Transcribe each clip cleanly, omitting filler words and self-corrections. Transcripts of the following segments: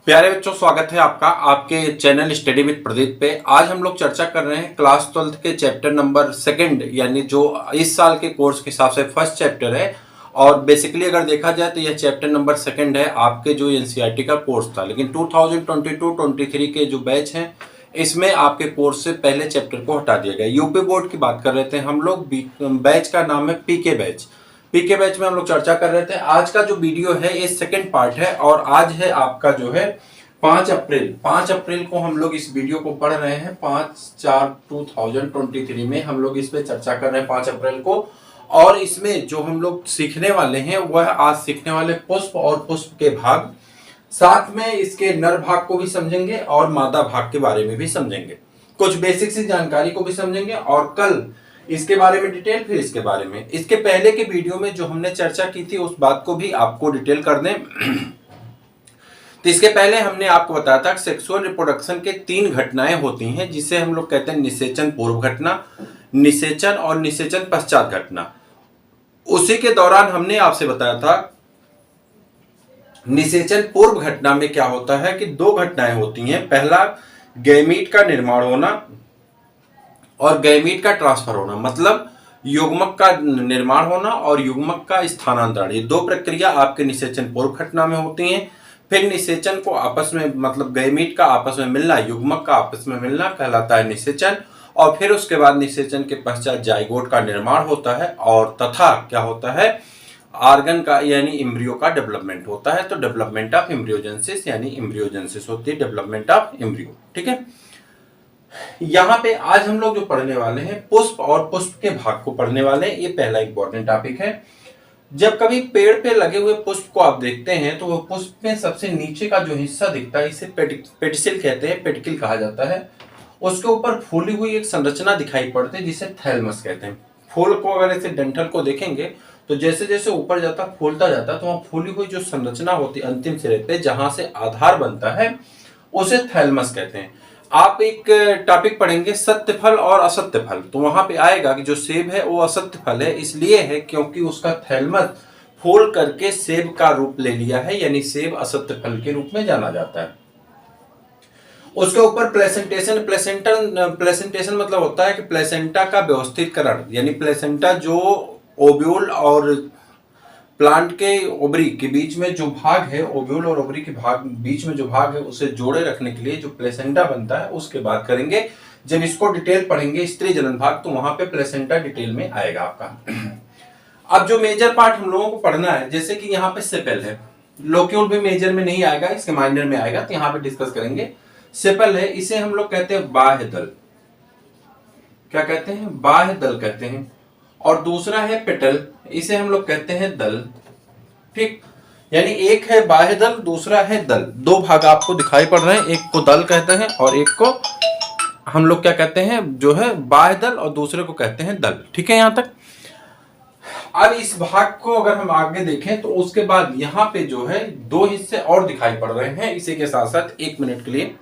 प्यारे बच्चों, स्वागत है आपका आपके चैनल स्टडी विद प्रदीप पे। आज हम लोग चर्चा कर रहे हैं क्लास 12 के चैप्टर नंबर सेकंड, यानी जो इस साल के कोर्स के हिसाब से फर्स्ट चैप्टर है। और बेसिकली अगर देखा जाए तो यह चैप्टर नंबर सेकंड है आपके जो एनसीईआरटी का कोर्स था, लेकिन 2022-23 के जो बैच हैं इसमें आपके कोर्स से पहले चैप्टर को हटा दिया गया। यूपी बोर्ड की बात कर रहे थे हम लोग, बैच का नाम है पीके बैच। पीके बैच में हम लोग चर्चा कर रहे थे। आज का जो वीडियो है ये सेकंड पार्ट है और आज है आपका जो है 5 अप्रैल को हम लोग इस वीडियो को पढ़ रहे हैं। 5/4/2023 में हम लोग इस पे चर्चा कर रहे हैं 5 अप्रैल को। और इसमें जो हम लोग सीखने वाले हैं वह आज सीखने वाले पुष्प और पुष्प के भाग, साथ में इसके नर भाग को भी समझेंगे और मादा भाग के बारे में भी समझेंगे, कुछ बेसिक सी जानकारी को भी समझेंगे और कल इसके बारे में डिटेल, फिर इसके बारे में इसके पहले के वीडियो में जो हमने चर्चा की थी उस बात को भी आपको डिटेल कर दें। तो इसके पहले हमने आपको बताया था कि सेक्सुअल रिप्रोडक्शन के 3 घटनाएं होती हैं, जिसे हम लोग कहते हैं निषेचन पूर्व घटना, निषेचन और निषेचन पश्चात घटना। उसी के दौरान हमने आपसे बताया था निषेचन पूर्व घटना में क्या होता है कि 2 घटनाएं होती हैं। पहला, गैमीट का निर्माण होना और गैमीट का ट्रांसफर होना, मतलब युग्मक का निर्माण होना और युग्मक का स्थानांतरण। ये 2 प्रक्रिया आपके निषेचन पूर्व घटना में होती हैं। फिर निषेचन को आपस में, मतलब गैमीट का आपस में मिलना, युग्मक का आपस में मिलना कहलाता है निषेचन। और फिर उसके बाद निषेचन के पश्चात जाइगोट का निर्माण होता है और तथा क्या होता है, आर्गन का यानी एम्ब्रियो का डेवलपमेंट होता है। तो डेवलपमेंट ऑफ एम्ब्रियोजेंसिस यानी एम्ब्रियोजेंसिस होती है, डेवलपमेंट ऑफ एम्ब्रियो। ठीक है, यहाँ पे आज हम लोग जो पढ़ने वाले हैं पुष्प और पुष्प के भाग को पढ़ने वाले हैं। ये पहला इंपॉर्टेंट टॉपिक है। जब कभी पेड़ पे लगे हुए पुष्प को आप देखते हैं तो वो पुष्प में सबसे नीचे का जो हिस्सा दिखता है इसे पेटिसिल कहते हैं, पेटिकल कहा जाता है। उसके ऊपर फूली हुई एक संरचना दिखाई पड़ती है जिसे थैलमस कहते हैं। फूल को अगर ऐसे डंठल को देखेंगे तो जैसे जैसे ऊपर जाता फूलता जाता है तो वहां फूली हुई जो संरचना होती है अंतिम सिरे पे जहां से आधार बनता है उसे थैलमस कहते हैं। आप एक टॉपिक पढ़ेंगे सत्य फल और असत्य फल, तो वहां पे आएगा कि जो सेब है वो असत्य फल है, इसलिए है क्योंकि उसका थैलमस फोल्ड करके सेब का रूप ले लिया है, यानी सेब असत्य फल के रूप में जाना जाता है। उसके ऊपर प्लेसेंटेशन, प्लेसेंटेशन मतलब होता है कि प्लेसेंटा का व्यवस्थितकरण, यानी प्लेसेंटा जो ओव्यूल और प्लांट के ओवरी के बीच में जो भाग है, ओव्यूल और ओवरी के भाग बीच में जो भाग है उसे जोड़े रखने के लिए जो प्लेसेंटा बनता है उसके बात करेंगे। जब इसको डिटेल पढ़ेंगे स्त्री जनन भाग तो वहां पे प्लेसेंटा डिटेल में आएगा आपका। अब जो मेजर पार्ट हम लोगों को पढ़ना है, जैसे कि यहाँ पे सेपल है, लोक्यूल भी मेजर में नहीं आएगा, इसके माइनर में आएगा, तो यहाँ पे डिस्कस करेंगे। सेपल है, इसे हम लोग कहते हैं बाह्य दल, क्या कहते हैं, बाह्य दल कहते हैं। और दूसरा है पेटल, इसे हम लोग कहते हैं दल। ठीक, यानी एक है बाह्य दल, दूसरा है दल। 2 भाग आपको दिखाई पड़ रहे हैं, एक को दल कहते हैं और एक को हम लोग क्या कहते हैं, जो है बाह्य दल, और दूसरे को कहते हैं दल। ठीक है, यहां तक। अब इस भाग को अगर हम आगे देखें तो उसके बाद यहां पे जो है 2 हिस्से और दिखाई पड़ रहे हैं। इसी के साथ साथ 1 मिनट के लिए,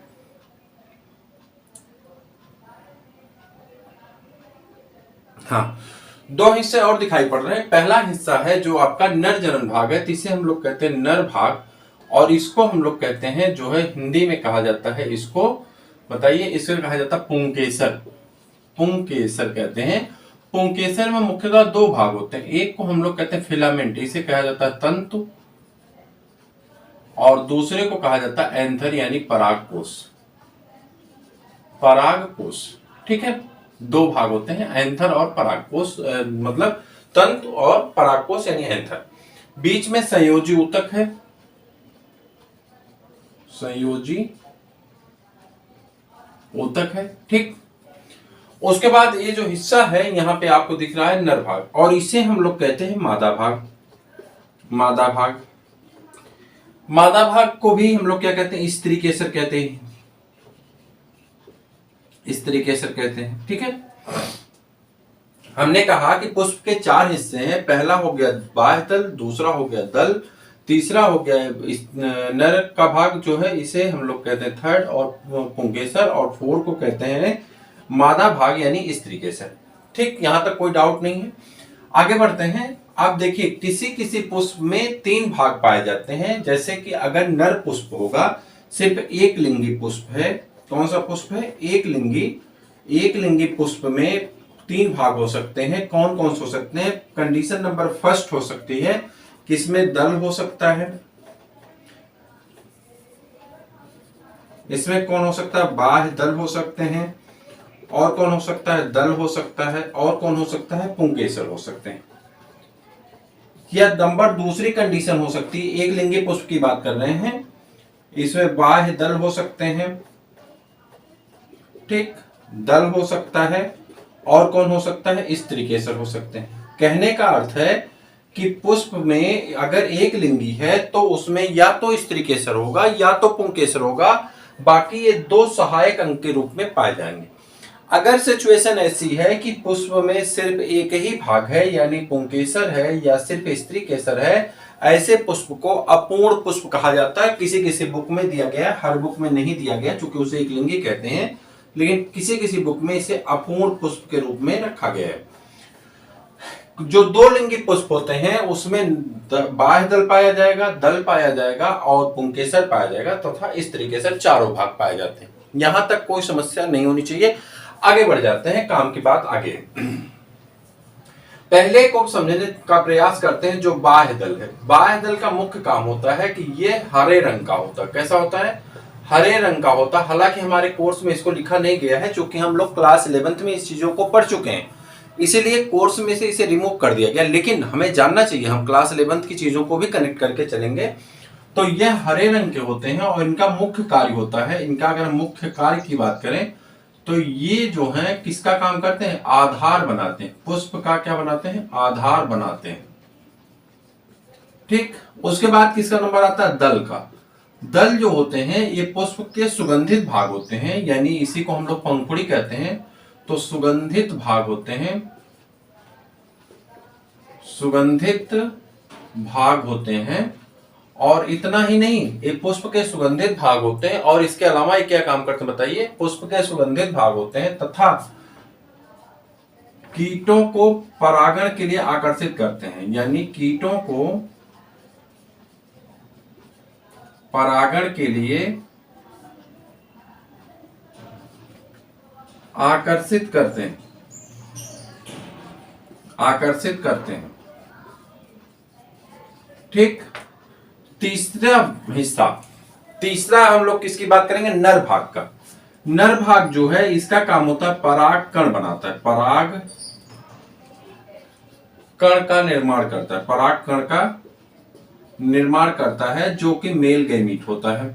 हाँ, 2 हिस्से और दिखाई पड़ रहे हैं। पहला हिस्सा है जो आपका नर जनन भाग है, इसे हम लोग कहते हैं नर भाग, और इसको हम लोग कहते हैं जो है हिंदी में कहा जाता है, इसको बताइए, इसे कहा जाता है पुंकेसर। पुंकेसर कहते हैं। पुंकेसर में मुख्यतः 2 भाग होते हैं, एक को हम लोग कहते हैं फिलामेंट, इसे कहा जाता है तंतु, और दूसरे को कहा जाता है एंथर यानी परागकोश। परागकोश, ठीक है, 2 भाग होते हैं, एंथर और परागकोश, मतलब तंतु और परागकोश यानी एंथर। बीच में संयोजी ऊतक है, संयोजी ऊतक है। ठीक, उसके बाद ये जो हिस्सा है यहाँ पे आपको दिख रहा है नर भाग, और इसे हम लोग कहते हैं मादा भाग। मादा भाग, मादा भाग को भी हम लोग क्या कहते हैं, स्त्री केसर कहते हैं, इस तरीके से कहते हैं। ठीक है, हमने कहा कि पुष्प के 4 हिस्से हैं। पहला हो गया बाह्य दल, दूसरा हो गया दल, तीसरा हो गया नर का भाग जो है इसे हम लोग कहते हैं थर्ड और पुंकेसर, और 4 को कहते हैं मादा भाग यानी स्त्री केसर। ठीक, यहां तक कोई डाउट नहीं है। आगे बढ़ते हैं। आप देखिए किसी किसी पुष्प में 3 भाग पाए जाते हैं, जैसे कि अगर नर पुष्प होगा, सिर्फ एक लिंगी पुष्प है। कौन सा पुष्प है? एक लिंगी पुष्प में 3 भाग हो सकते हैं। कौन कौन से हो सकते हैं? कंडीशन नंबर फर्स्ट हो सकती है कि इसमें दल हो सकता है। इसमें कौन हो सकता है? बाह्य दल हो सकते हैं। और कौन हो सकता है? दल हो सकता है। और कौन हो सकता है? पुंकेसर हो सकते हैं। या नंबर दूसरी कंडीशन हो सकती है, एक लिंगी पुष्प की बात कर रहे हैं, इसमें बाह्य दल हो सकते हैं, ठीक, दल हो सकता है। और कौन हो सकता है? स्त्रीकेसर हो सकते हैं। कहने का अर्थ है कि पुष्प में अगर एक लिंगी है तो उसमें या तो स्त्रीकेसर होगा या तो पुंकेसर होगा, बाकी ये 2 सहायक अंग के रूप में पाए जाएंगे। अगर सिचुएशन ऐसी है कि पुष्प में सिर्फ एक ही भाग है यानी पुंकेसर है या सिर्फ स्त्रीकेसर है, ऐसे पुष्प को अपूर्ण पुष्प कहा जाता है। किसी किसी बुक में दिया गया है, हर बुक में नहीं दिया गया क्योंकि उसे एक लिंगी कहते हैं, लेकिन किसी किसी बुक में इसे अपूर्ण पुष्प के रूप में रखा गया है। जो 2 लिंगी पुष्प होते हैं उसमें बाह्य दल पाया जाएगा, दल पाया जाएगा और पुंकेसर पाया जाएगा तथा स्त्रीकेसर, चारों भाग पाए जाते हैं। यहां तक कोई समस्या नहीं होनी चाहिए। आगे बढ़ जाते हैं, काम की बात आगे। पहले को समझने का प्रयास करते हैं। जो बाह्य दल है, बाह्य दल का मुख्य काम होता है कि ये हरे रंग का होता है। कैसा होता है? हरे रंग का होता है। हालांकि हमारे कोर्स में इसको लिखा नहीं गया है क्योंकि हम लोग क्लास 11th में इस चीजों को पढ़ चुके हैं, इसीलिए कोर्स में से इसे रिमूव कर दिया गया। लेकिन हमें जानना चाहिए, हम क्लास 11th की चीजों को भी कनेक्ट करके चलेंगे। तो यह हरे रंग के होते हैं और इनका मुख्य कार्य होता है, इनका अगर मुख्य कार्य की बात करें तो ये जो है किसका काम करते हैं? आधार बनाते हैं। पुष्प का क्या बनाते हैं? आधार बनाते हैं, ठीक। उसके बाद किसका नंबर आता है? दल का। दल जो होते हैं ये पुष्प के सुगंधित भाग होते हैं, यानी इसी को हम लोग पंखुड़ी कहते हैं। तो सुगंधित भाग होते हैं, सुगंधित भाग होते हैं। और इतना ही नहीं, ये पुष्प के सुगंधित भाग होते हैं और इसके अलावा ये क्या काम करते हैं बताइए? पुष्प के सुगंधित भाग होते हैं तथा कीटों को परागण के लिए आकर्षित करते हैं, यानी कीटों को परागण के लिए आकर्षित करते हैं, आकर्षित करते हैं, ठीक। तीसरा हिस्सा, तीसरा हम लोग किसकी बात करेंगे? नर भाग का। नर भाग जो है इसका काम होता है पराग कण बनाता है, पराग कण का निर्माण करता है, पराग कण का निर्माण करता है जो कि मेल गैमीट होता है।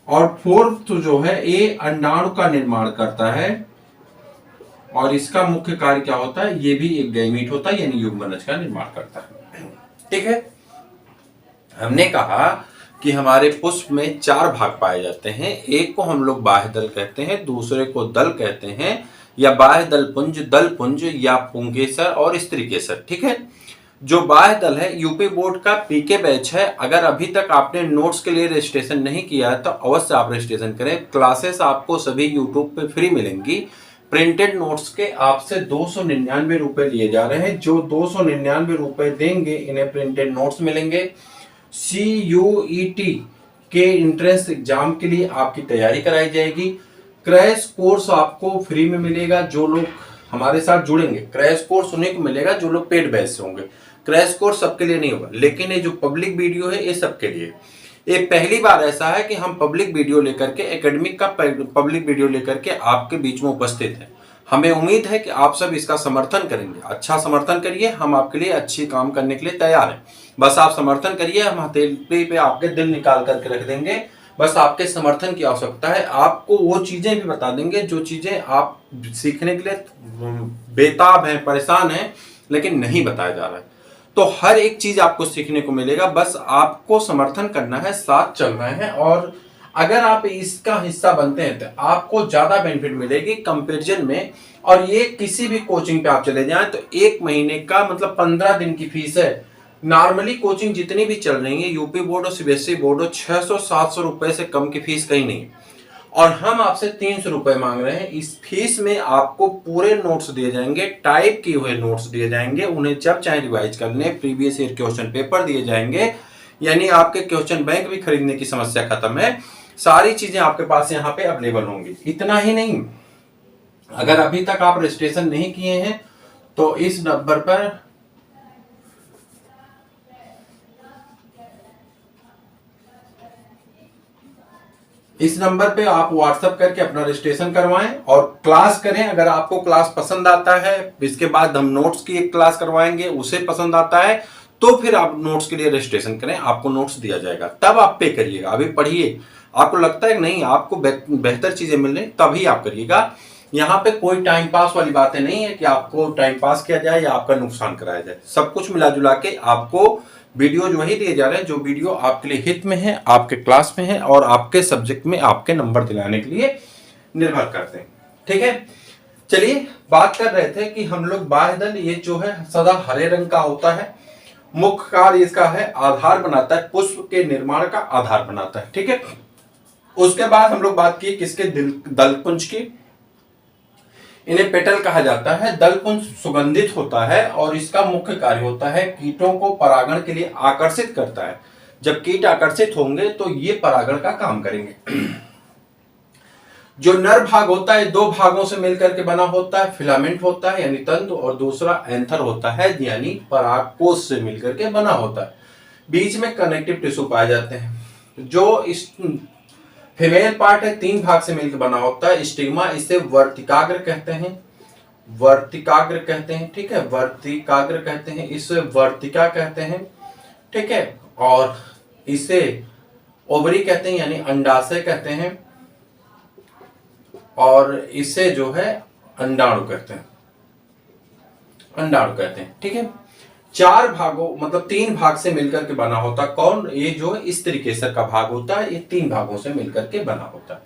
और फोर्थ जो है ये अंडाणु का निर्माण करता है और इसका मुख्य कार्य क्या होता है? ये भी एक गैमीट होता है यानी युग्मनज का निर्माण करता है, ठीक है। हमने कहा कि हमारे पुष्प में 4 भाग पाए जाते हैं। एक को हम लोग बाह्य दल कहते हैं, दूसरे को दल कहते हैं या बाह्य दल पुंज या पुंकेसर और स्त्रीकेसर, ठीक है। जो बाह्य दल है, यूपी बोर्ड का पीके बैच है। अगर अभी तक आपने नोट्स के लिए रजिस्ट्रेशन नहीं किया है तो अवश्य आप रजिस्ट्रेशन करें। क्लासेस आपको सभी यूट्यूब पे फ्री मिलेंगी। प्रिंटेड नोट्स के आपसे 299 रुपए लिए जा रहे हैं। जो 299 रुपए देंगे इन्हें प्रिंटेड नोट्स मिलेंगे। CUET के एंट्रेंस एग्जाम के लिए आपकी तैयारी कराई जाएगी। क्रैश कोर्स आपको फ्री में मिलेगा। जो लोग हमारे साथ जुड़ेंगे, क्रैश कोर्स उन्हें को मिलेगा जो लोग पेड बैच से होंगे। क्रैश कोर्स सबके लिए नहीं होगा, लेकिन ये जो पब्लिक वीडियो है ये सबके लिए। ये पहली बार ऐसा है कि हम पब्लिक वीडियो लेकर के, एकेडमिक का पब्लिक वीडियो लेकर के आपके बीच में उपस्थित हैं। हमें उम्मीद है कि आप सब इसका समर्थन करेंगे। अच्छा समर्थन करिए, हम आपके लिए अच्छी काम करने के लिए तैयार हैं। बस आप समर्थन करिए, हम हथेली पे आपके दिल निकाल करके रख देंगे। बस आपके समर्थन की आवश्यकता है। आपको वो चीजें भी बता देंगे जो चीजें आप सीखने के लिए बेताब हैं, परेशान हैं, लेकिन नहीं बताया जा रहा है। तो हर एक चीज आपको सीखने को मिलेगा, बस आपको समर्थन करना है, साथ चल रहे हैं। और अगर आप इसका हिस्सा बनते हैं तो आपको ज्यादा बेनिफिट मिलेगी कंपैरिजन में। और ये किसी भी कोचिंग पे आप चले जाएं तो 1 महीने का मतलब 15 दिन की फीस है। नॉर्मली कोचिंग जितनी भी चल रही है, यूपी बोर्ड और सीबीएसई बोर्ड हो, 600-700 रुपए से कम की फीस कहीं नहीं। और हम आपसे 300 रुपए मांग रहे हैं। इस फीस में आपको पूरे नोट्स दिए जाएंगे, टाइप किए हुए नोट्स दिए जाएंगे, उन्हें जब चाहे रिवाइज कर लें। प्रीवियस ईयर क्वेश्चन पेपर दिए जाएंगे। यानी आपके क्वेश्चन बैंक भी खरीदने की समस्या खत्म है। सारी चीजें आपके पास यहाँ पे अवेलेबल होंगी। इतना ही नहीं, अगर अभी तक आप रजिस्ट्रेशन नहीं किए हैं तो इस नंबर पर आप व्हाट्सएप करके अपना रजिस्ट्रेशन करवाएं और क्लास करें। अगर आपको क्लास पसंद आता है, इसके बाद हम नोट्स की एक क्लास करवाएंगे, उसे पसंद आता है तो फिर आप नोट्स के लिए रजिस्ट्रेशन करें, आपको नोट्स दिया जाएगा, तब आप पे करिएगा। अभी पढ़िए, आपको लगता है नहीं आपको बेहतर चीजें मिल रही तभी आप करिएगा। यहाँ पे कोई टाइम पास वाली बातें नहीं है कि आपको टाइम पास किया जाए या आपका नुकसान कराया जाए। सब कुछ मिला जुला के आपको वीडियो जो वही दिए जा रहे हैं जो वीडियो आपके लिए हित में है, आपके क्लास में है और आपके सब्जेक्ट में आपके नंबर दिलाने के लिए निर्भर करते हैं। ठीक है, चलिए बात कर रहे थे कि हम लोग बाह्य दल, ये जो है सदा हरे रंग का होता है, मुख्य कार्य इसका है आधार बनाता है, पुष्प के निर्माण का आधार बनाता है। ठीक है, उसके बाद हम लोग बात की किसके, दलपुंज की। इन्हें पेटल कहा जाता है। दलपुंज सुगंधित होता है और इसका मुख्य कार्य होता है कीटों को परागण के लिए आकर्षित करता है। जब कीट आकर्षित होंगे तो ये परागण का काम करेंगे। जो नर भाग होता है दो भागों से मिलकर के बना होता है, फिलामेंट होता है यानी तंतु, और दूसरा एंथर होता है यानी परागकोश से मिलकर के बना होता है। बीच में कनेक्टिव टिश्यू पाए जाते हैं। जो इस फीमेल पार्ट है तीन भाग से मिलकर बना होता है। स्टिग्मा, इसे वर्तिकाग्र कहते हैं, वर्तिकाग्र कहते हैं। ठीक है, वर्तिकाग्र कहते हैं, इसे वर्तिका कहते हैं। ठीक है, और इसे ओवरी कहते हैं यानी अंडाशय कहते हैं, और इसे जो है अंडाणु कहते हैं, अंडाणु कहते हैं। ठीक है, चार भागों मतलब तीन भाग से मिलकर के बना होता। कौन, ये जो स्त्री केसर का भाग होता है, ये तीन भागों से मिलकर के बना होता है।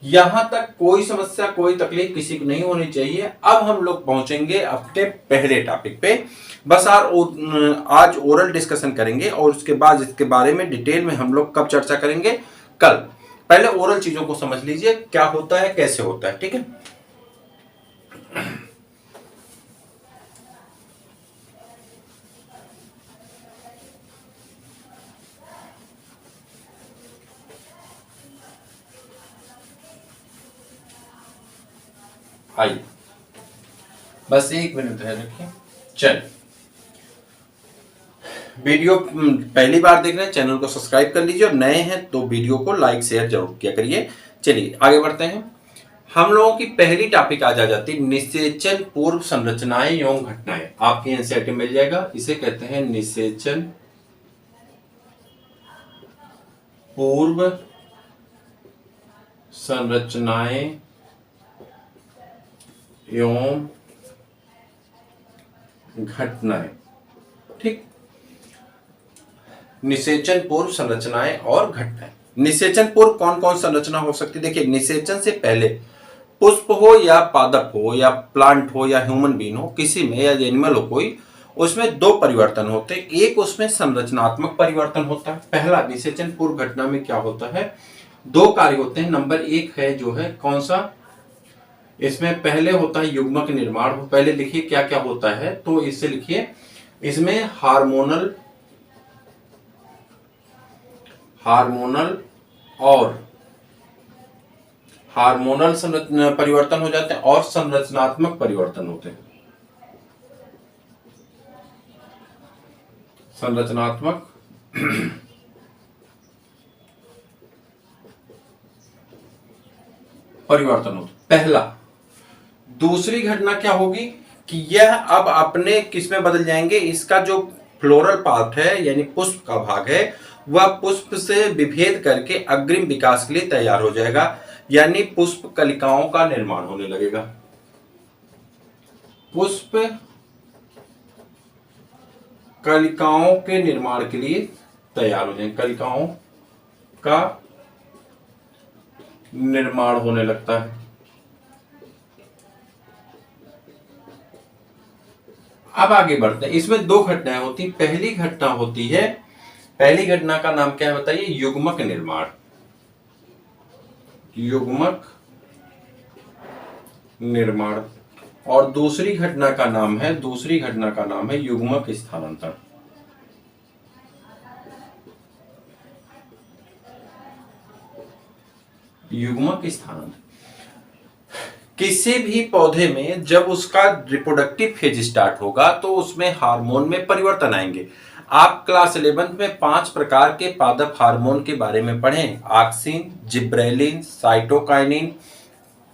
यहां तक कोई समस्या कोई तकलीफ किसी को नहीं होनी चाहिए। अब हम लोग पहुंचेंगे अपने पहले टॉपिक पे। बस आज ओरल डिस्कशन करेंगे और उसके बाद इसके बारे में डिटेल में हम लोग कब चर्चा करेंगे, कल। पहले ओरल चीजों को समझ लीजिए, क्या होता है कैसे होता है। ठीक है, आइए बस एक मिनट है, रखिए। चल, वीडियो पहली बार देख रहे हैं चैनल को सब्सक्राइब कर लीजिए और नए हैं तो वीडियो को लाइक शेयर जरूर किया करिए। चलिए आगे बढ़ते हैं। हम लोगों की पहली टॉपिक आज आ जाती है निषेचन पूर्व संरचनाएं एवं घटनाएं। आपके एनसीईआरटी मिल जाएगा। इसे कहते हैं निषेचन पूर्व संरचनाएं एवं घटनाएं। ठीक, निषेचन पूर्व संरचनाएं और घटनाएं। निषेचन पूर्व कौन कौन संरचना हो सकती है? देखिए, निषेचन से पहले पुष्प हो या पादप हो या प्लांट हो या ह्यूमन बीइंग हो, किसी में या एनिमल हो कोई, उसमें दो परिवर्तन होते हैं। एक उसमें संरचनात्मक परिवर्तन होता है। पहला निषेचन पूर्व घटना में क्या होता है, दो कार्य होते हैं। नंबर एक है जो है कौन सा, इसमें पहले होता है युग्मक निर्माण। पहले लिखिए क्या क्या होता है, तो इससे लिखिए, इसमें हार्मोनल परिवर्तन हो जाते हैं और संरचनात्मक परिवर्तन होते हैं। संरचनात्मक परिवर्तन होते पहला। दूसरी घटना क्या होगी कि यह अब अपने किस में बदल जाएंगे, इसका जो फ्लोरल पार्ट है यानी पुष्प का भाग है वह पुष्प से विभेद करके अग्रिम विकास के लिए तैयार हो जाएगा, यानी पुष्प कलिकाओं का निर्माण होने लगेगा। पुष्प कलिकाओं के निर्माण के लिए तैयार हो जाएंगे, कलिकाओं का निर्माण होने लगता है। अब आगे बढ़ते हैं। इसमें दो घटनाएं होती हैं। पहली घटना होती है, पहली घटना का नाम क्या है बताइए, युग्मक निर्माण, युग्मक निर्माण। और दूसरी घटना का नाम है युग्मक स्थानांतरण। युग्मक स्थानांतरण। किसी भी पौधे में जब उसका रिप्रोडक्टिव फेज स्टार्ट होगा तो उसमें हार्मोन में परिवर्तन आएंगे। आप क्लास 11 में 5 प्रकार के पादप हार्मोन के बारे में पढ़ें, ऑक्सिन, जिब्रेलिन, साइटोकाइनिन,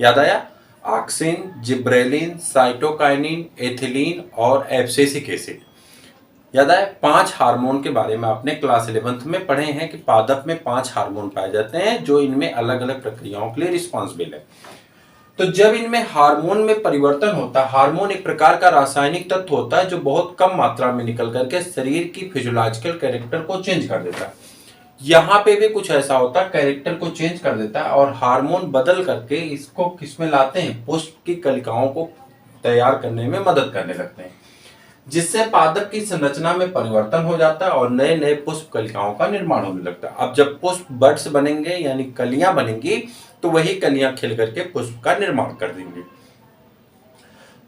याद आया? ऑक्सिन, जिब्रेलिन, साइटोकाइनिन, एथिलीन और एब्सिसिक एसिड, याद आया? 5 हार्मोन के बारे में आपने क्लास 11 में पढ़े हैं कि पादप में 5 हार्मोन पाए जाते हैं जो इनमें अलग अलग प्रक्रियाओं के लिए रिस्पॉन्सिबल है। तो जब इनमें हार्मोन में परिवर्तन होता है, हार्मोन एक प्रकार का रासायनिक तत्व होता है जो बहुत कम मात्रा में निकल करके शरीर की फिजियोलॉजिकल कैरेक्टर को चेंज कर देता है। यहाँ पे भी कुछ ऐसा होता है, कैरेक्टर को चेंज कर देता है और हार्मोन बदल करके इसको किसमें लाते हैं, पुष्प की कलिकाओं को तैयार करने में मदद करने लगते हैं, जिससे पादप की संरचना में परिवर्तन हो जाता है और नए नए पुष्प कलिकाओं का निर्माण होने लगता है। अब जब पुष्प बड्स बनेंगे यानी कलियां बनेंगी तो वही कलियां खिल करके पुष्प का निर्माण कर देंगे।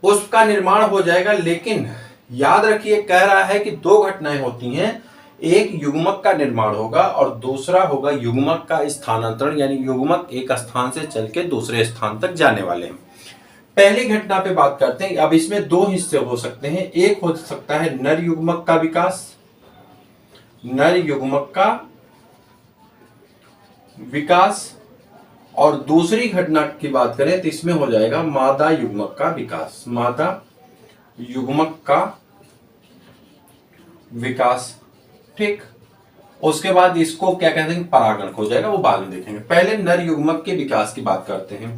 पुष्प का निर्माण हो जाएगा, लेकिन याद रखिए कह रहा है कि 2 घटनाएं होती हैं, एक युग्मक का निर्माण होगा और दूसरा होगा युग्मक का स्थानांतरण, यानी युग्मक एक स्थान से चल के दूसरे स्थान तक जाने वाले हैं। पहली घटना पे बात करते हैं। अब इसमें 2 हिस्से हो सकते हैं, एक हो सकता है नर युग्मक का विकास, नर युग्मक का विकास, और दूसरी घटना की बात करें तो इसमें हो जाएगा मादा युग्मक का विकास, मादा युग्मक का विकास। ठीक, उसके बाद इसको क्या कहते हैं, परागण हो जाएगा, वो बाद में देखेंगे। पहले नर युग्मक के विकास की बात करते हैं।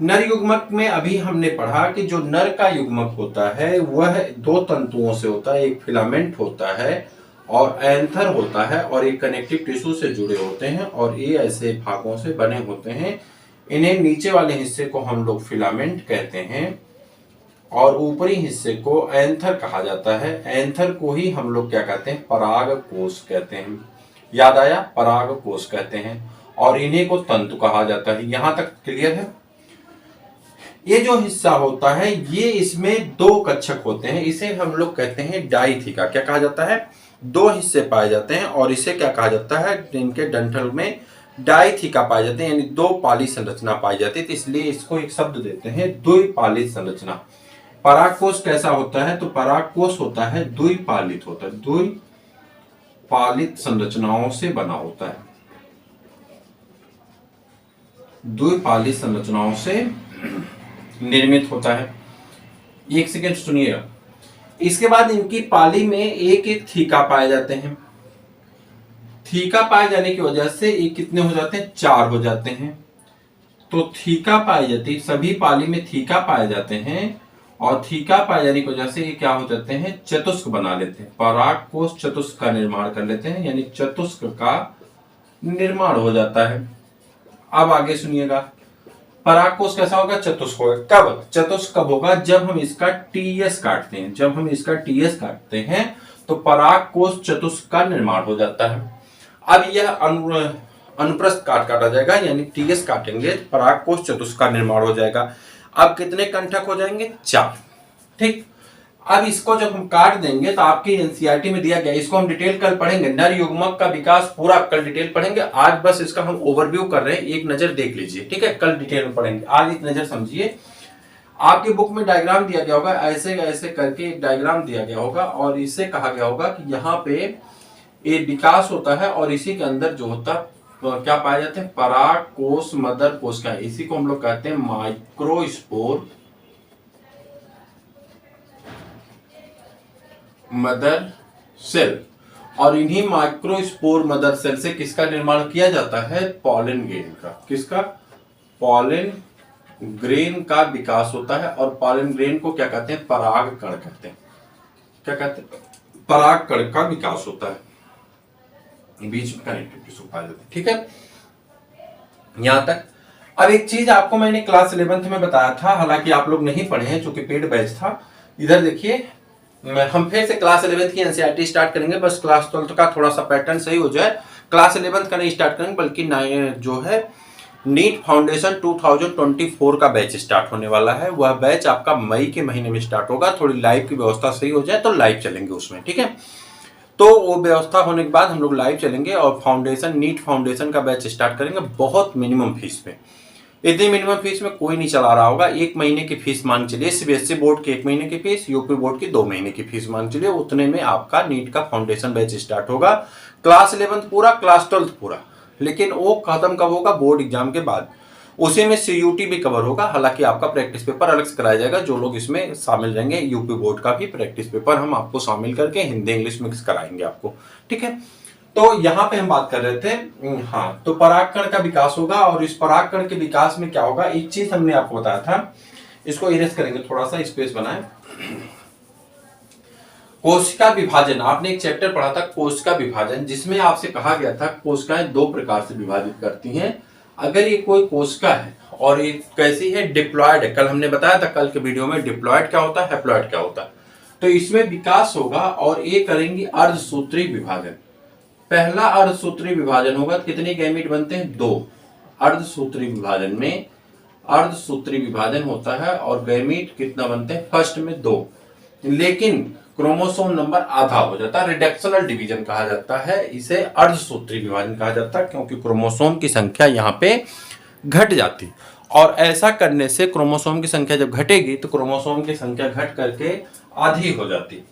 नर युग्मक में अभी हमने पढ़ा कि जो नर का युग्मक होता है वह 2 तंतुओं से होता है, एक फिलामेंट होता है और एंथर होता है और एक कनेक्टिव टिश्यू से जुड़े होते हैं और ये ऐसे भागों से बने होते हैं। इन्हें नीचे वाले हिस्से को हम लोग फिलामेंट कहते हैं और ऊपरी हिस्से को एंथर कहा जाता है। एंथर को ही हम लोग क्या कहते हैं, पराग कोश कहते हैं, याद आया? पराग कोश कहते हैं और इन्हीं को तंतु कहा जाता है। यहां तक क्लियर है? ये जो हिस्सा होता है ये इसमें 2 कक्षक होते हैं, इसे हम लोग कहते हैं डाइथिका। क्या कहा जाता है? 2 हिस्से पाए जाते हैं और इसे क्या कहा जाता है, इनके डंठल में डाइथिका पाए जाते हैं, यानी 2 पाली संरचना पाई जाती है, तो इसलिए इसको एक शब्द देते हैं द्विपालित संरचना। परागकोश कैसा होता है, तो परागकोश होता है द्विपालित होता है, द्विपालित संरचनाओं से बना होता है, द्विपालित संरचनाओं से निर्मित होता है। एक सेकेंड सुनिएगा। इसके बाद इनकी पाली में एक एक थीका पाए जाते हैं। थीका पाए जाने की वजह से ये कितने हो जाते हैं, 4 हो जाते हैं। तो थीका पाई जाती है, सभी पाली में थीका पाए जाते हैं और थीका पाए जाने की वजह से ये क्या हो जाते हैं, चतुष्क बना लेते हैं। परागकोश चतुष्क का निर्माण कर लेते हैं, यानी चतुष्क का निर्माण हो जाता है। अब आगे सुनिएगा, परागकोश कैसा होगा, चतुष्क होगा। कब चतुष्क कब होगा, जब हम इसका टीएस काटते हैं, जब हम इसका टीएस काटते हैं तो परागकोश चतुष्क का निर्माण हो जाता है। अब यह अनुप्रस्थ काटा जाएगा, यानी टीएस काटेंगे तो परागकोश चतुष्क का निर्माण हो जाएगा। अब कितने कंटक हो जाएंगे, 4। ठीक, अब इसको जब हम काट देंगे तो आपकी एनसीईआरटी में दिया गया, इसको हम डिटेल कल पढ़ेंगे, नर युग्मक का विकास पूरा कल डिटेल पढ़ेंगे। आज बस इसका हम ओवरव्यू कर रहे हैं, एक नजर देख लीजिए, ठीक है? कल डिटेल में पढ़ेंगे, आज एक नजर समझिए। आपकी बुक में डायग्राम दिया गया होगा, ऐसे ऐसे करके एक डायग्राम दिया गया होगा और इसे कहा गया होगा कि यहाँ पे ये विकास होता है और इसी के अंदर जो होता तो क्या पाए जाते हैं, परागकोश मदर कोश का, इसी को हम लोग कहते हैं माइक्रोस्पोर मदर सेल। और इन्हीं माइक्रोस्पोर मदर सेल से किसका निर्माण किया जाता है, पॉलन ग्रेन का। किसका, पॉलन ग्रेन का विकास होता है और पॉलन ग्रेन को क्या कहते हैं, पराग कण कहते हैं। क्या कहते हैं, पराग कण का विकास होता है, बीच में कनेक्टिव टिश्यू पाए जाते हैं। ठीक है, यहां तक। अब एक चीज आपको मैंने क्लास 11th में बताया था, हालांकि आप लोग नहीं पढ़े हैं चूंकि पेड बैच था। इधर देखिए, हम फिर से क्लास 11th की एनसीईआरटी स्टार्ट करेंगे, बस क्लास 12th का थोड़ा सा पैटर्न सही हो जाए। क्लास 11th का नहीं स्टार्ट करेंगे, बल्कि जो है नीट फाउंडेशन 2024 का बैच स्टार्ट होने वाला है। वह बैच आपका मई के महीने में स्टार्ट होगा। थोड़ी लाइव की व्यवस्था सही हो जाए तो लाइव चलेंगे उसमें, ठीक है? तो वो व्यवस्था होने के बाद हम लोग लाइव चलेंगे और फाउंडेशन, नीट फाउंडेशन का बैच स्टार्ट करेंगे बहुत मिनिमम फीस में। इतनी मिनिमम फीस में कोई नहीं चला रहा होगा। 1 महीने की फीस मान चलिए, सीबीएसई बोर्ड की 1 महीने की फीस, यूपी बोर्ड की 2 महीने की फीस मान चलिए, उतने में आपका नीट का फाउंडेशन बैच स्टार्ट होगा। क्लास 11th पूरा, क्लास 12th पूरा, लेकिन वो खत्म कब होगा? बोर्ड एग्जाम के बाद। उसी में सीयूटी भी कवर होगा। हालांकि आपका प्रैक्टिस पेपर अलग से कराया जाएगा। जो लोग इसमें शामिल रहेंगे, यूपी बोर्ड का भी प्रैक्टिस पेपर हम आपको शामिल करके हिंदी इंग्लिश मिक्स कराएंगे आपको, ठीक है। तो यहाँ पे हम बात कर रहे थे, हाँ, तो परागकण का विकास होगा। और इस परागकण के विकास में क्या होगा, एक चीज हमने आपको बताया था, इसको इरेज करेंगे, थोड़ा सा स्पेस बनाएं। कोशिका विभाजन, आपने एक चैप्टर पढ़ा था कोशिका विभाजन, जिसमें आपसे कहा गया था कोशिकाएं 2 प्रकार से विभाजित करती हैं। अगर ये कोई कोशिका है और ये कैसी है, डिप्लॉयड है। कल हमने बताया था, कल के वीडियो में, डिप्लॉयड क्या होता है, हैप्लॉयड क्या होता है। तो इसमें विकास होगा और ये करेंगी अर्धसूत्री विभाजन। पहला अर्धसूत्री विभाजन होगा, कितने गैमीट बनते हैं? 2। अर्धसूत्री विभाजन में अर्धसूत्री विभाजन होता है और गैमीट कितना बनते हैं? फर्स्ट में 2, लेकिन क्रोमोसोम नंबर आधा हो जाता है। रिडक्शनल डिवीजन कहा जाता है इसे, अर्धसूत्री विभाजन कहा जाता है, क्योंकि क्रोमोसोम की संख्या यहाँ पे घट जाती। और ऐसा करने से क्रोमोसोम की संख्या जब घटेगी तो क्रोमोसोम की संख्या घट करके आधी हो जाती।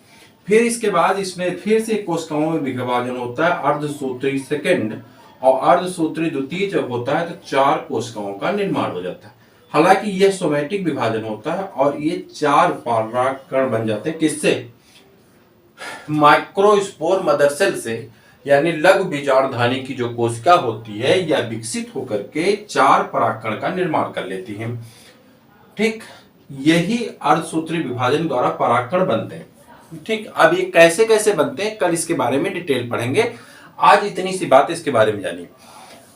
फिर इसके बाद इसमें फिर से कोशिकाओं में विभाजन होता है, अर्धसूत्री सेकंड और अर्धसूत्री द्वितीय जब होता है तो 4 कोशिकाओं का निर्माण हो जाता है। हालांकि यह सोमैटिक विभाजन होता है और ये 4 परागकण बन जाते हैं। किससे? माइक्रोस्पोर मदर सेल से, यानी लघु बीजाणुधानी की जो कोशिका होती है यह विकसित होकर के 4 परागकण का निर्माण कर लेती है, ठीक। यही अर्धसूत्री विभाजन द्वारा परागकण बनते हैं, ठीक। अब ये कैसे कैसे बनते हैं, कल इसके बारे में डिटेल पढ़ेंगे। आज इतनी सी बात इसके बारे में जानिए।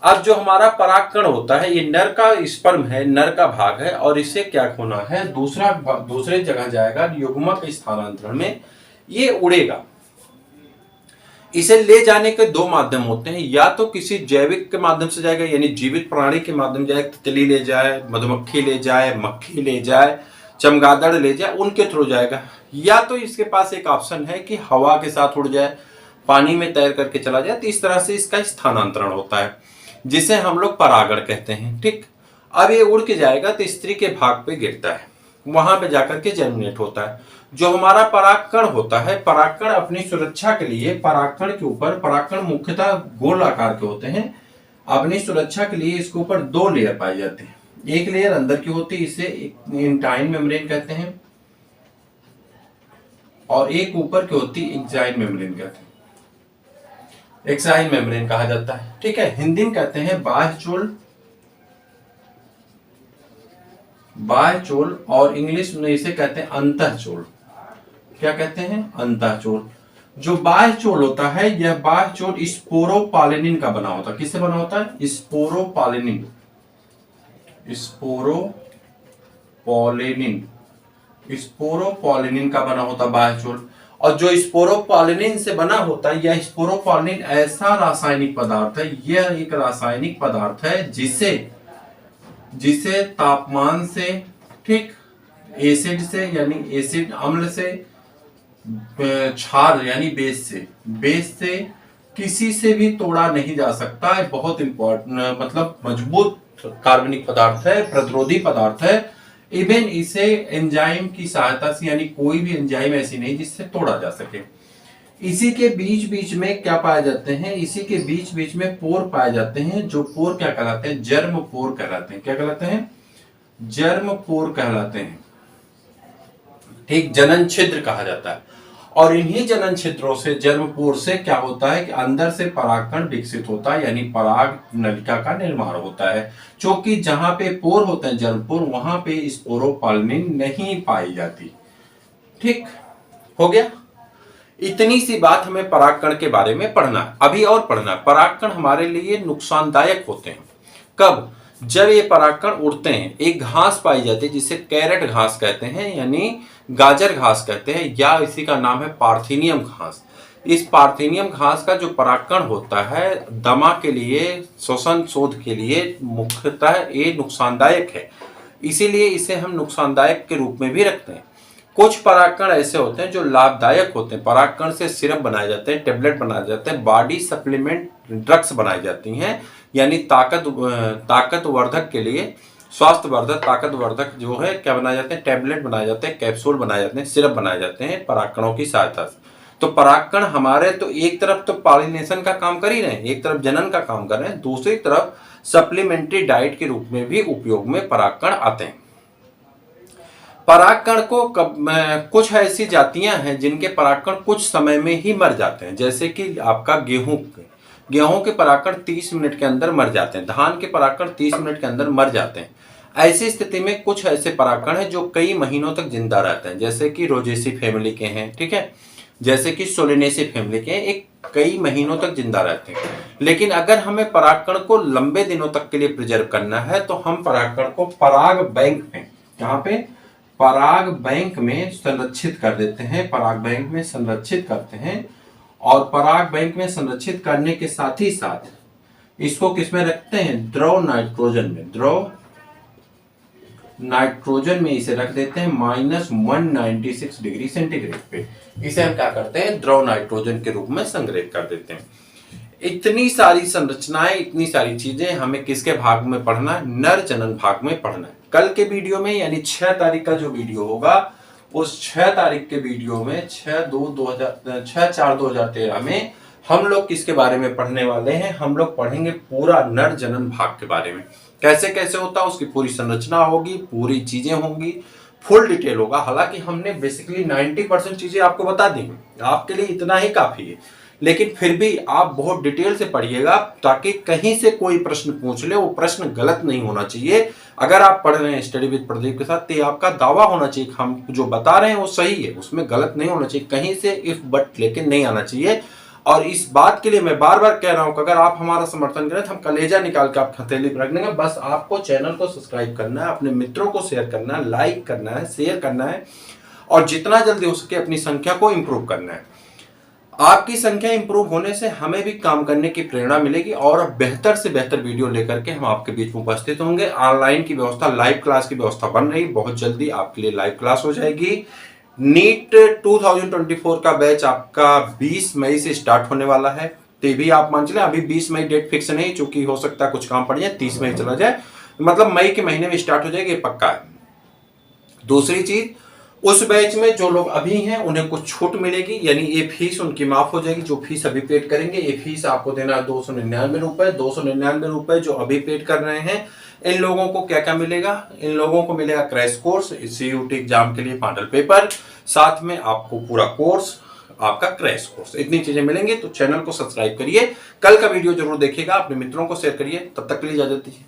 अब जो हमारा परागकण होता है, ये नर का स्पर्म है, नर का भाग है, और इसे क्या होना है, दूसरे जगह जाएगा युग्मक स्थानांतरण में, ये उड़ेगा। इसे ले जाने के 2 माध्यम होते हैं, या तो किसी जैविक के माध्यम से जाएगा, यानी जीवित प्राणी के माध्यम जाए, तितली ले जाए, मधुमक्खी ले जाए, मक्खी ले जाए, चमगादड़ ले जाए, उनके थ्रू जाएगा। या तो इसके पास एक ऑप्शन है कि हवा के साथ उड़ जाए, पानी में तैर करके चला जाए। तो इस तरह से इसका स्थानांतरण होता है, जिसे हम लोग परागण कहते हैं, ठीक। अब ये उड़ के जाएगा तो स्त्री के भाग पे गिरता है, वहां पे जाकर के जर्मिनेट होता है। जो हमारा परागकण होता है, परागकण अपनी सुरक्षा के लिए परागकण के ऊपर, परागकण मुख्यतः गोल आकार के होते हैं, अपनी सुरक्षा के लिए इसके ऊपर 2 लेयर पाए जाते हैं। एक लेयर अंदर की होती है, इसे इंटाइन मेम्ब्रेन कहते हैं, और एक ऊपर की होती है एक्साइन मेम्ब्रेन कहते हैं, एक्साइन मेम्ब्रेन कहा जाता है, ठीक है। हिंदी में कहते हैं बाह्यचोल, और इंग्लिश में इसे कहते हैं अंतःचोल। क्या कहते हैं? अंतःचोल। जो बाह्यचोल होता है, यह बाह्यचोल स्पोरोपॉलिनिन का बना होता है। किससे बना होता है? स्पोरोपॉलिनिन का बना होता है बाह्यचोल। और जो स्पोरोपॉलिनिन से बना होता है, यह स्पोरोपॉलिनिन ऐसा रासायनिक पदार्थ है, यह एक रासायनिक पदार्थ है जिसे तापमान से, ठीक, एसिड से, यानी एसिड अम्ल से, क्षार यानी बेस से किसी से भी तोड़ा नहीं जा सकता है। बहुत इंपॉर्टेंट, मतलब मजबूत कार्बनिक पदार्थ है, प्रतिरोधी पदार्थ है। इवन इसे एंजाइम की सहायता से, यानी कोई भी एंजाइम ऐसी नहीं जिससे तोड़ा जा सके। इसी के बीच बीच में क्या पाए जाते हैं? इसी के बीच बीच में पोर पाए जाते हैं, जो पोर क्या कहलाते हैं? जर्म पोर कहलाते हैं। क्या कहलाते हैं? जर्म पोर कहलाते हैं, ठीक। जनन छिद्र कहा जाता है। और इन्हीं जनन छिद्रों से, जर्म पोर से क्या होता है कि अंदर से परागकण विकसित होता है, यानी पराग नलिका का निर्माण होता है। क्योंकि जहां पे पोर होते हैं, जर्म पोर, वहां पे स्पोरोपॉलिनिन नहीं पाई जाती, ठीक हो गया। इतनी सी बात हमें परागकण के बारे में पढ़ना है। अभी और पढ़ना है, परागकण हमारे लिए नुकसानदायक होते हैं। कब? जब ये परागकण उड़ते हैं। एक घास पाई जाती है जिसे कैरेट घास कहते हैं, यानी गाजर घास कहते हैं, या इसी का नाम है पार्थेनियम घास। इस पार्थेनियम घास का जो परागकण होता है, दमा के लिए, श्वसन शोध के लिए मुख्यतः ये नुकसानदायक है, इसीलिए इसे हम नुकसानदायक के रूप में भी रखते हैं। कुछ परागकण ऐसे होते हैं जो लाभदायक होते हैं। परागकण से सिरप बनाए जाते हैं, टेबलेट बनाए जाते हैं, बॉडी सप्लीमेंट ड्रग्स बनाई जाती हैं, यानी ताकतवर्धक के लिए, स्वास्थ्यवर्धक, ताकतवर्धक जो है क्या बनाए जाते हैं, टैबलेट बनाए जाते हैं, कैप्सूल बनाए जाते हैं, सिरप बनाए जाते हैं परागकणों की सहायता से। तो परागकण हमारे तो एक तरफ तो पॉलिनेशन का काम कर ही रहे हैं, एक तरफ जनन का काम कर रहे हैं, दूसरी तरफ सप्लीमेंट्री डाइट के रूप में भी उपयोग में परागकण आते हैं। परागकण को कुछ ऐसी जातियां हैं जिनके परागकण कुछ समय में ही मर जाते हैं, जैसे कि आपका गेहूं के परागकण 30 मिनट के अंदर मर जाते हैं, धान के परागकण 30 मिनट के अंदर मर जाते हैं। ऐसी स्थिति में कुछ ऐसे परागकण हैं जो कई महीनों तक जिंदा रहते हैं, जैसे कि रोजेसी फैमिली के हैं, ठीक है, जैसे कि सोलेनेसी फैमिली के हैं, एक कई महीनों तक जिंदा रहते हैं। लेकिन अगर हमें परागकण को लंबे दिनों तक के लिए प्रिजर्व करना है तो हम परागकण को पराग बैंक में, यहाँ पे पराग बैंक में संरक्षित कर देते हैं, पराग बैंक में संरक्षित करते हैं। और पराग बैंक में संरक्षित करने के साथ ही साथ इसको किसमें रखते हैं, द्रव नाइट्रोजन में, द्रव नाइट्रोजन में इसे रख देते हैं -196 डिग्री सेंटीग्रेड पे। इसे हम क्या करते हैं, द्रव नाइट्रोजन के रूप में संग्रहित कर देते हैं। इतनी सारी संरचनाएं, इतनी सारी चीजें हमें किसके भाग में पढ़ना है, नर जनन भाग में पढ़ना है। कल के वीडियो में यानी 6 तारीख का जो वीडियो होगा, उस 6 तारीख के वीडियो में 6/4/2013 में हम लोग किसके बारे में पढ़ने वाले हैं, हम लोग पढ़ेंगे पूरा नर जनन भाग के बारे में, कैसे कैसे होता है, उसकी पूरी संरचना होगी, पूरी चीजें होंगी, फुल डिटेल होगा। हालांकि हमने बेसिकली 90% चीजें आपको बता दी, आपके लिए इतना ही काफी है, लेकिन फिर भी आप बहुत डिटेल से पढ़िएगा ताकि कहीं से कोई प्रश्न पूछ ले, वो प्रश्न गलत नहीं होना चाहिए। अगर आप पढ़ रहे हैं स्टडी विद प्रदीप के साथ, तो ये आपका दावा होना चाहिए, हम जो बता रहे हैं वो सही है, उसमें गलत नहीं होना चाहिए, कहीं से इफ बट लेके नहीं आना चाहिए। और इस बात के लिए मैं बार बार कह रहा हूं कि अगर आप हमारा समर्थन करें तो हम कलेजा निकाल के आप हथेली पर रख देंगे। बस आपको चैनल को सब्सक्राइब करना है, अपने मित्रों को शेयर करना है, लाइक करना है, शेयर करना है, और जितना जल्दी हो सके अपनी संख्या को इंप्रूव करना है। आपकी संख्या इंप्रूव होने से हमें भी काम करने की प्रेरणा मिलेगी और बेहतर से बेहतर वीडियो लेकर के हम आपके बीच में उपस्थित होंगे। ऑनलाइन की व्यवस्था, लाइव क्लास की व्यवस्था बन रही, बहुत जल्दी आपके लिए लाइव क्लास हो जाएगी। नीट 2024 का बैच आपका 20 मई से स्टार्ट होने वाला है, तो भी आप मान चले, अभी 20 मई डेट फिक्स नहीं, चूंकि हो सकता है कुछ काम पड़ जाए, 30 मई चला जाए, मतलब मई के महीने में स्टार्ट हो जाएगी, ये पक्का है। दूसरी चीज, उस बैच में जो लोग अभी हैं उन्हें कुछ छूट मिलेगी, यानी ये फीस उनकी माफ हो जाएगी, जो फीस अभी पेड करेंगे। ये फीस आपको देना है 299 रुपए, 299 रुपए जो अभी पेड कर रहे हैं। इन लोगों को क्या क्या मिलेगा, इन लोगों को मिलेगा क्रैश कोर्स, CUT एग्जाम के लिए मॉडल पेपर, साथ में आपको पूरा कोर्स, आपका क्रैश कोर्स, इतनी चीजें मिलेंगी। तो चैनल को सब्सक्राइब करिए, कल का वीडियो जरूर देखिएगा, अपने मित्रों को शेयर करिए। तब तक के लिए इजाजत दीजिए।